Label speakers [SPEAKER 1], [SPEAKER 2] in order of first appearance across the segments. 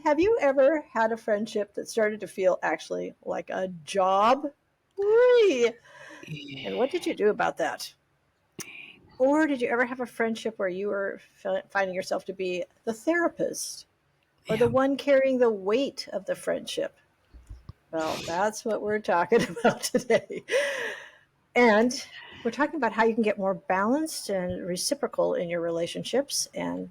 [SPEAKER 1] have you ever had a friendship that started to feel actually like a job? Whee! And what did you do about that? Or did you ever have a friendship where you were finding yourself to be the therapist or the
[SPEAKER 2] Yeah.
[SPEAKER 1] one carrying the weight of the friendship? Well, that's what we're talking about today. And we're talking about how you can get more balanced and reciprocal in your relationships and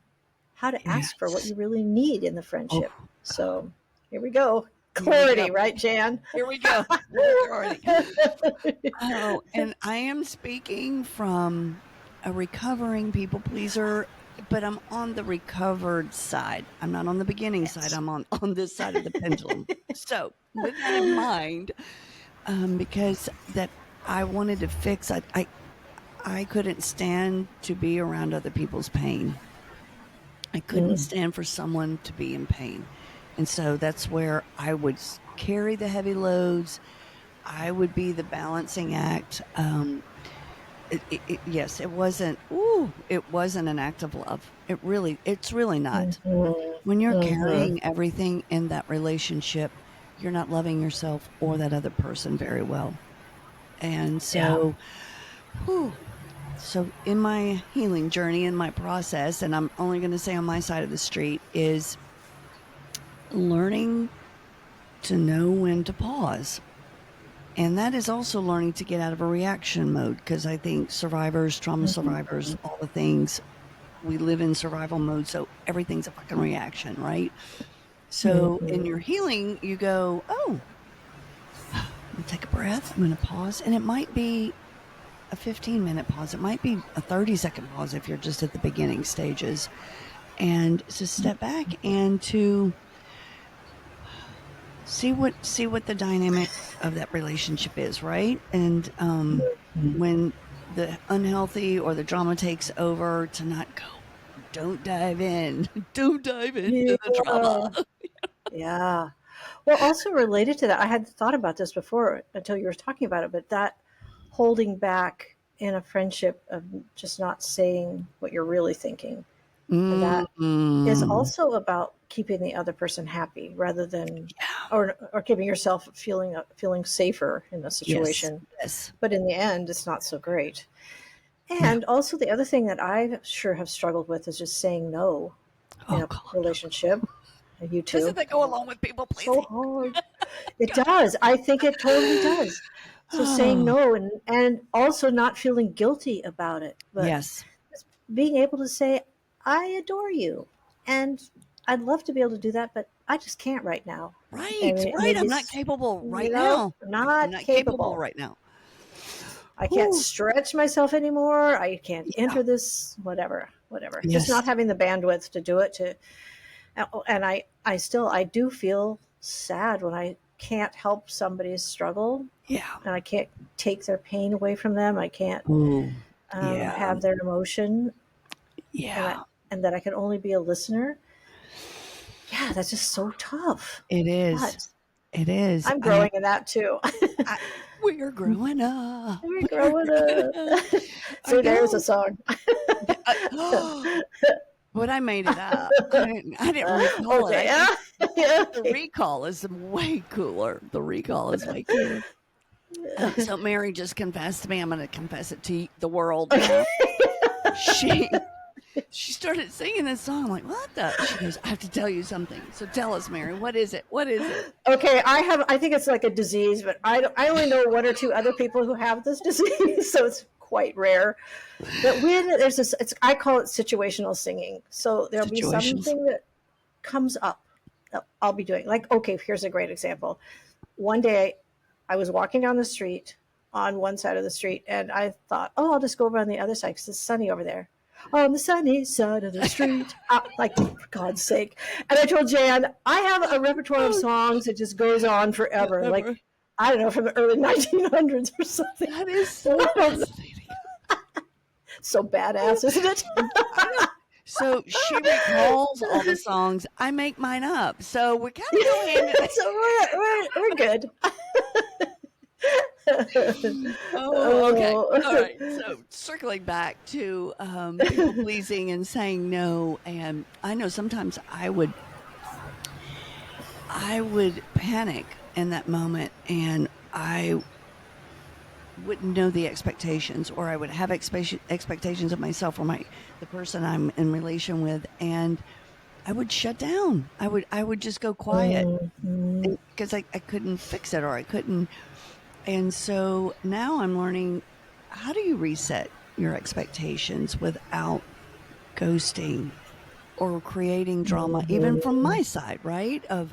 [SPEAKER 1] how to ask for what
[SPEAKER 2] Yes.
[SPEAKER 1] you really need in the
[SPEAKER 2] Oh,
[SPEAKER 1] friendship. So here we go.
[SPEAKER 2] here we go.
[SPEAKER 1] Clarity, right, Jan?
[SPEAKER 2] Here we go. Already. Oh, and I am speaking from a recovering people pleaser, but I'm on the recovered side. I'm not on the beginning side.
[SPEAKER 1] Yes.
[SPEAKER 2] I'm on this side of the pendulum. So, with that in mind, because that I wanted to fix, I couldn't stand to be around other people's pain. I couldn't
[SPEAKER 1] Mm,
[SPEAKER 2] stand for someone to be in pain. And so that's where I would carry the heavy loads. I would be the balancing act. Yes, it wasn't. Ooh, it wasn't an act of love. It's really not.
[SPEAKER 1] mhm,
[SPEAKER 2] When you're
[SPEAKER 1] mhm.
[SPEAKER 2] carrying everything in that relationship, you're not loving yourself or that other person very well. And
[SPEAKER 1] Yeah.
[SPEAKER 2] so, whew, so in my healing journey, in my process, and I'm only going to say on my side of the street, is learning to know when to pause. And that is also learning to get out of a reaction mode because I think survivors, trauma survivors,
[SPEAKER 1] Mhm,
[SPEAKER 2] all the things, we live in survival mode. So everything's a fucking reaction, right? So in
[SPEAKER 1] mhm.
[SPEAKER 2] your healing, you go, oh, I'm going to take a breath. I'm going to pause. And it might be a 15-minute pause. It might be a 30-second pause if you're just at the beginning stages. And to step back and to see what the dynamic of that relationship is, right? And when the unhealthy or the drama takes over, to not go, don't dive in, don't dive into the drama.
[SPEAKER 1] Yeah. Yeah. Well, also related to that, I hadn't thought about this before until you were talking about it, but that holding back in a friendship of just not saying what you're really thinking. And that is
[SPEAKER 2] Mm,
[SPEAKER 1] also about keeping the other person happy rather than
[SPEAKER 2] yeah.
[SPEAKER 1] or keeping yourself feeling safer in the
[SPEAKER 2] Yes.
[SPEAKER 1] situation.
[SPEAKER 2] Yes.
[SPEAKER 1] But in the end, it's not so great.
[SPEAKER 2] Yeah.
[SPEAKER 1] And also the other thing that I sure have struggled with is just saying no in
[SPEAKER 2] Oh
[SPEAKER 1] a
[SPEAKER 2] God.
[SPEAKER 1] relationship. You
[SPEAKER 2] Doesn't
[SPEAKER 1] too.
[SPEAKER 2] that go along with people
[SPEAKER 1] So
[SPEAKER 2] pleasing?
[SPEAKER 1] hard. It
[SPEAKER 2] God.
[SPEAKER 1] does. I think it totally does. So saying
[SPEAKER 2] Oh,
[SPEAKER 1] no and also not feeling guilty about it, but
[SPEAKER 2] yes.
[SPEAKER 1] just being able to say, I adore you. And I'd love to be able to do that, but I just can't right now. I
[SPEAKER 2] Right.
[SPEAKER 1] mean,
[SPEAKER 2] Right.
[SPEAKER 1] maybe,
[SPEAKER 2] I'm not capable right
[SPEAKER 1] you know,
[SPEAKER 2] now. I'm
[SPEAKER 1] not
[SPEAKER 2] not capable
[SPEAKER 1] capable.
[SPEAKER 2] right now.
[SPEAKER 1] I can't
[SPEAKER 2] Whew.
[SPEAKER 1] stretch myself anymore. I can't
[SPEAKER 2] Yeah.
[SPEAKER 1] enter this, whatever. Just not
[SPEAKER 2] Yes.
[SPEAKER 1] having the bandwidth to do it. And I do feel sad when I can't help somebody's struggle
[SPEAKER 2] Yeah.
[SPEAKER 1] and I can't take their pain away from them. I can't
[SPEAKER 2] Ooh. Yeah.
[SPEAKER 1] have their emotion, and I
[SPEAKER 2] Yeah.
[SPEAKER 1] and that I can only be a listener. Yeah, that's just so tough.
[SPEAKER 2] It is.
[SPEAKER 1] But
[SPEAKER 2] It is.
[SPEAKER 1] I'm growing in that too.
[SPEAKER 2] I we're growing up.
[SPEAKER 1] We're
[SPEAKER 2] We're
[SPEAKER 1] growing
[SPEAKER 2] growing
[SPEAKER 1] up.
[SPEAKER 2] up. I
[SPEAKER 1] See, there's a
[SPEAKER 2] know.
[SPEAKER 1] song.
[SPEAKER 2] But I made it up. I didn't recall it.
[SPEAKER 1] Okay,
[SPEAKER 2] I
[SPEAKER 1] yeah,
[SPEAKER 2] think
[SPEAKER 1] yeah,
[SPEAKER 2] the
[SPEAKER 1] okay.
[SPEAKER 2] recall is way cooler. The recall is way cooler. So Mary just confessed to me. I'm going to confess it to the world
[SPEAKER 1] Okay.
[SPEAKER 2] now. She she started singing this song. I'm like, what the? She goes, I have to tell you something. So tell us, Mary. What is it? What is it?
[SPEAKER 1] Okay, I think it's like a disease, but I only know one or two other people who have this disease, so it's quite rare. But when there's this, I call it situational singing. So there'll be
[SPEAKER 2] Situations.
[SPEAKER 1] something that comes up that I'll be doing. Like, okay, here's a great example. One day I was walking down the street on one side of the street, and I thought, oh, I'll just go over on the other side because it's sunny over there. On the sunny side of the street, like for God's sake. And I told Jan, I have a repertoire of
[SPEAKER 2] Oh,
[SPEAKER 1] songs that just goes on forever.
[SPEAKER 2] ever.
[SPEAKER 1] Like, I don't know, from the early 1900s or something.
[SPEAKER 2] That is so fascinating.
[SPEAKER 1] So badass, isn't it?
[SPEAKER 2] I know. So she recalls all the songs. I make mine up. So we kind of go hand in
[SPEAKER 1] So we're good.
[SPEAKER 2] Oh, okay. All
[SPEAKER 1] Oh.
[SPEAKER 2] right. So circling back to people pleasing and saying no. And I know sometimes I would I would panic in that moment, and I wouldn't know the expectations, or I would have expectations of myself or the person I'm in relation with, and I would shut down. I would just go quiet
[SPEAKER 1] Mm-hmm.
[SPEAKER 2] because I couldn't fix it, or I couldn't. And so now I'm learning, how do you reset your expectations without ghosting or creating drama, even from
[SPEAKER 1] Mm-hmm.
[SPEAKER 2] my side, right? Of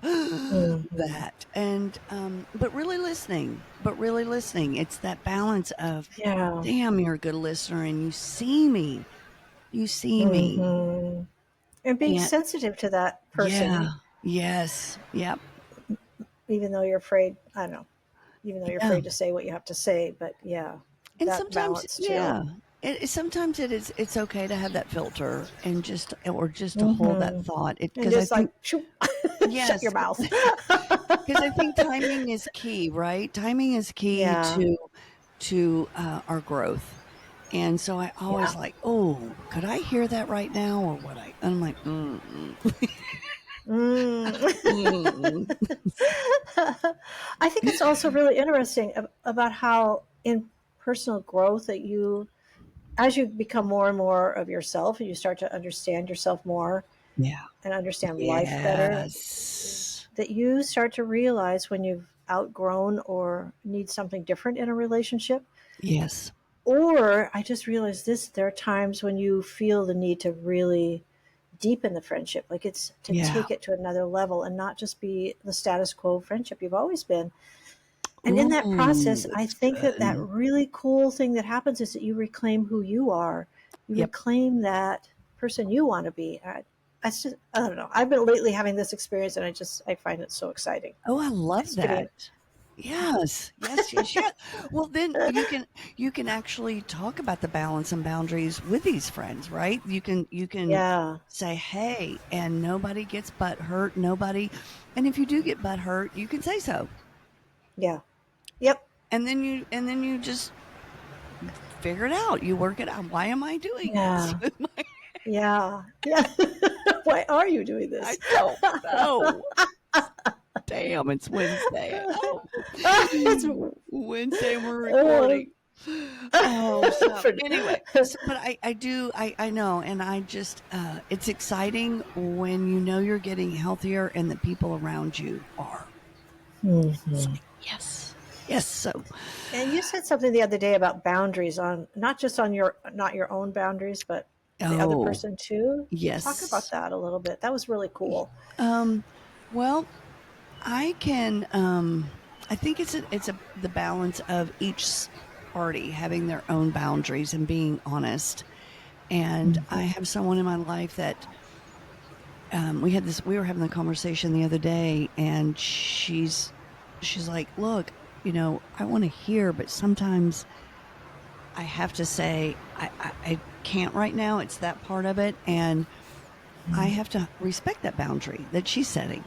[SPEAKER 1] Mm-hmm.
[SPEAKER 2] that. And, but really listening. It's that balance of,
[SPEAKER 1] Yeah.
[SPEAKER 2] damn, you're a good listener and you see me. You see me.
[SPEAKER 1] Mm-hmm. And being
[SPEAKER 2] And
[SPEAKER 1] sensitive to that
[SPEAKER 2] yeah,
[SPEAKER 1] person,
[SPEAKER 2] yes, yep,
[SPEAKER 1] even though you're afraid, I don't know, even though you're
[SPEAKER 2] yeah.
[SPEAKER 1] afraid to say what you have to say, but yeah,
[SPEAKER 2] And
[SPEAKER 1] that
[SPEAKER 2] sometimes,
[SPEAKER 1] balance too.
[SPEAKER 2] yeah, sometimes it's okay to have that filter and just to hold that
[SPEAKER 1] Mm-hmm.
[SPEAKER 2] thought. It
[SPEAKER 1] And
[SPEAKER 2] because I
[SPEAKER 1] just
[SPEAKER 2] think
[SPEAKER 1] like, shoo, shut
[SPEAKER 2] yes,
[SPEAKER 1] your mouth.
[SPEAKER 2] because I think timing is key, right? Timing is key
[SPEAKER 1] Yeah.
[SPEAKER 2] to our growth. And so I
[SPEAKER 1] Yeah.
[SPEAKER 2] always like, oh, could I hear that right now, or what? And I'm like,
[SPEAKER 1] Mm.
[SPEAKER 2] mm.
[SPEAKER 1] I think it's also really interesting about how in personal growth that you, as you become more and more of yourself and you start to understand yourself more
[SPEAKER 2] Yeah,
[SPEAKER 1] and understand life better,
[SPEAKER 2] yes,
[SPEAKER 1] that you start to realize when you've outgrown or need something different in a relationship.
[SPEAKER 2] yes,
[SPEAKER 1] Or I just realized this, there are times when you feel the need to really deepen the friendship, like it's to
[SPEAKER 2] yeah.
[SPEAKER 1] take it to another level and not just be the status quo friendship you've always been. And in that
[SPEAKER 2] Ooh,
[SPEAKER 1] process, I
[SPEAKER 2] that's
[SPEAKER 1] think that that
[SPEAKER 2] good.
[SPEAKER 1] really cool thing that happens is that you reclaim who you are. You
[SPEAKER 2] Yep.
[SPEAKER 1] reclaim that person you want to be. I don't know. I've been lately having this experience, and I find it so exciting.
[SPEAKER 2] Oh, I love
[SPEAKER 1] It's getting,
[SPEAKER 2] that.
[SPEAKER 1] yeah,
[SPEAKER 2] Yes, yes, yes, yes. Well, then you can actually talk about the balance and boundaries with these friends, right? You can
[SPEAKER 1] yeah,
[SPEAKER 2] say, "Hey," and nobody gets butt hurt. Nobody, and if you do get butt hurt, you can say so,
[SPEAKER 1] yeah, yep,
[SPEAKER 2] and then you just figure it out. You work it out. Why am I doing this?
[SPEAKER 1] yeah, yeah, yeah. Why are you doing
[SPEAKER 2] I
[SPEAKER 1] this?
[SPEAKER 2] don't know. Damn, it's Wednesday. Oh,
[SPEAKER 1] It's
[SPEAKER 2] Wednesday, and we're
[SPEAKER 1] uh,
[SPEAKER 2] recording. Oh, so
[SPEAKER 1] for,
[SPEAKER 2] anyway, but I know, and I just, it's exciting when you know you're getting healthier and the people around you are. It's
[SPEAKER 1] Mhm.
[SPEAKER 2] like, yes, yes. So,
[SPEAKER 1] And you said something the other day about boundaries on not just on your not your own boundaries, but the other
[SPEAKER 2] oh,
[SPEAKER 1] person too. Talk about
[SPEAKER 2] yes.
[SPEAKER 1] that a little bit. That was really cool.
[SPEAKER 2] Um, well, I can, I think the balance of each party having their own boundaries and being honest. And I
[SPEAKER 1] Mhm.
[SPEAKER 2] have someone in my life that we were having the conversation the other day, and she's like, look, I want to hear, but sometimes I have to say I can't right now. It's that part of it, and I have to respect that boundary that she's setting.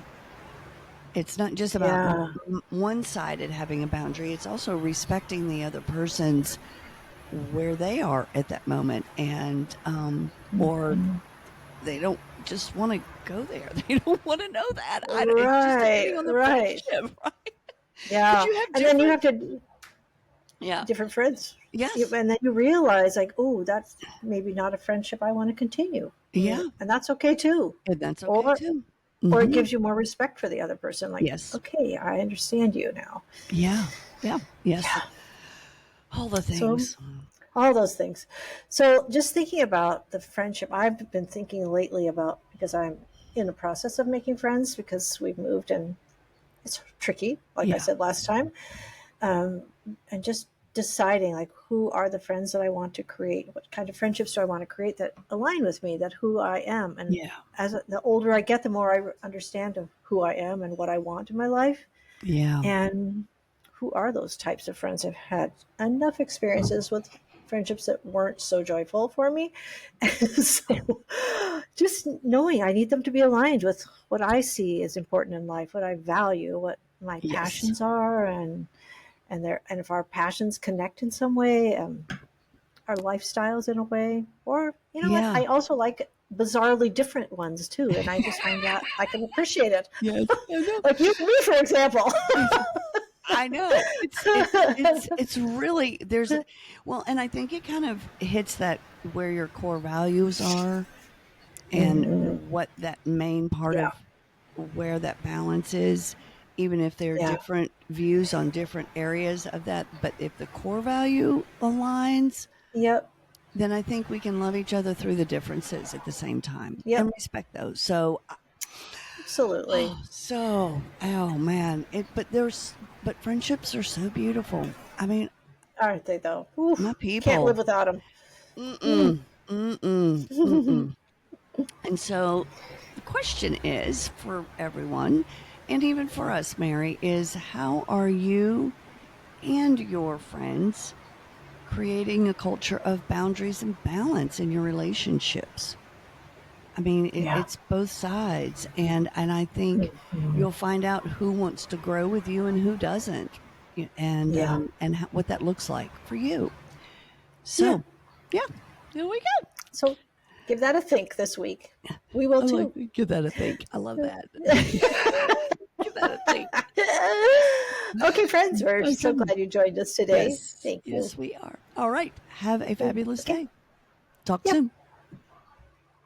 [SPEAKER 2] It's not just about
[SPEAKER 1] Yeah.
[SPEAKER 2] one-sided having a boundary. It's also respecting the other person's where they are at that moment, and or
[SPEAKER 1] Mhm.
[SPEAKER 2] they don't just want to go there. They don't want to know that. It's just
[SPEAKER 1] Right.
[SPEAKER 2] depending on the
[SPEAKER 1] Right.
[SPEAKER 2] friendship, right? Because
[SPEAKER 1] Yeah.
[SPEAKER 2] you have
[SPEAKER 1] And then you
[SPEAKER 2] different,
[SPEAKER 1] have to
[SPEAKER 2] yeah,
[SPEAKER 1] different friends.
[SPEAKER 2] yes,
[SPEAKER 1] And then you realize like, oh, that's maybe not a friendship I want to continue.
[SPEAKER 2] yeah,
[SPEAKER 1] And that's okay too.
[SPEAKER 2] and that's okay
[SPEAKER 1] Or
[SPEAKER 2] too.
[SPEAKER 1] or it
[SPEAKER 2] Hmm.
[SPEAKER 1] gives you more respect for the other person. Like,
[SPEAKER 2] Yes,
[SPEAKER 1] okay, I understand you now.
[SPEAKER 2] yeah, yeah, yes,
[SPEAKER 1] Yeah.
[SPEAKER 2] all the
[SPEAKER 1] So
[SPEAKER 2] things.
[SPEAKER 1] all those things. So just thinking about the friendship, I've been thinking lately about because I'm in the process of making friends because we've moved and it's tricky, like I
[SPEAKER 2] Yeah,
[SPEAKER 1] said last time, um, and just deciding like who are the friends that I want to create, what kind of friendships do I want to create that align with me, that who I am, and
[SPEAKER 2] yeah,
[SPEAKER 1] the older I get, the more I understand of who I am and what I want in my life,
[SPEAKER 2] yeah,
[SPEAKER 1] and who are those types of friends. I've had enough experiences with friendships that weren't so joyful for me. So just knowing I need them to be aligned with what I see is important in life, what I value, what my
[SPEAKER 2] yes,
[SPEAKER 1] passions are, and if our passions connect in some way, our lifestyles in a way, or you know what,
[SPEAKER 2] yeah,
[SPEAKER 1] I also like bizarrely different ones too, and I just find that I can appreciate it.
[SPEAKER 2] Yes, I know.
[SPEAKER 1] Like you and me, for example.
[SPEAKER 2] I know. It's really there's well, and I think it kind of hits that where your core values are and
[SPEAKER 1] Mhm.
[SPEAKER 2] what that main part
[SPEAKER 1] Yeah,
[SPEAKER 2] of where that balance is, even if there are
[SPEAKER 1] yeah,
[SPEAKER 2] different views on different areas of that. But if the core value aligns,
[SPEAKER 1] yep,
[SPEAKER 2] then I think we can love each other through the differences at the same time and
[SPEAKER 1] yep,
[SPEAKER 2] respect those. So,
[SPEAKER 1] absolutely.
[SPEAKER 2] oh man, but friendships are so beautiful. I mean,
[SPEAKER 1] Aren't they though?
[SPEAKER 2] my
[SPEAKER 1] Oof, can't live
[SPEAKER 2] people,
[SPEAKER 1] without them. Mm.
[SPEAKER 2] mm-mm, mm-mm, mm-mm. And so the question is for everyone, and even for us, Mary, is how are you and your friends creating a culture of boundaries and balance in your relationships? I mean,
[SPEAKER 1] Yeah.
[SPEAKER 2] it's both sides, and I think you'll find out who wants to grow with you and who doesn't,
[SPEAKER 1] Yeah.
[SPEAKER 2] and what that looks like for you.
[SPEAKER 1] Yeah.
[SPEAKER 2] So, yeah, there we go.
[SPEAKER 1] So give that a think this week. We will
[SPEAKER 2] I like
[SPEAKER 1] too.
[SPEAKER 2] give that a think. I love that. Give that a think.
[SPEAKER 1] Okay, friends, we're so
[SPEAKER 2] Okay.
[SPEAKER 1] glad you joined us today.
[SPEAKER 2] Yes,
[SPEAKER 1] Thank you.
[SPEAKER 2] yes, we are. All right. Have a fabulous
[SPEAKER 1] Okay.
[SPEAKER 2] day. Talk
[SPEAKER 1] Yep.
[SPEAKER 2] soon.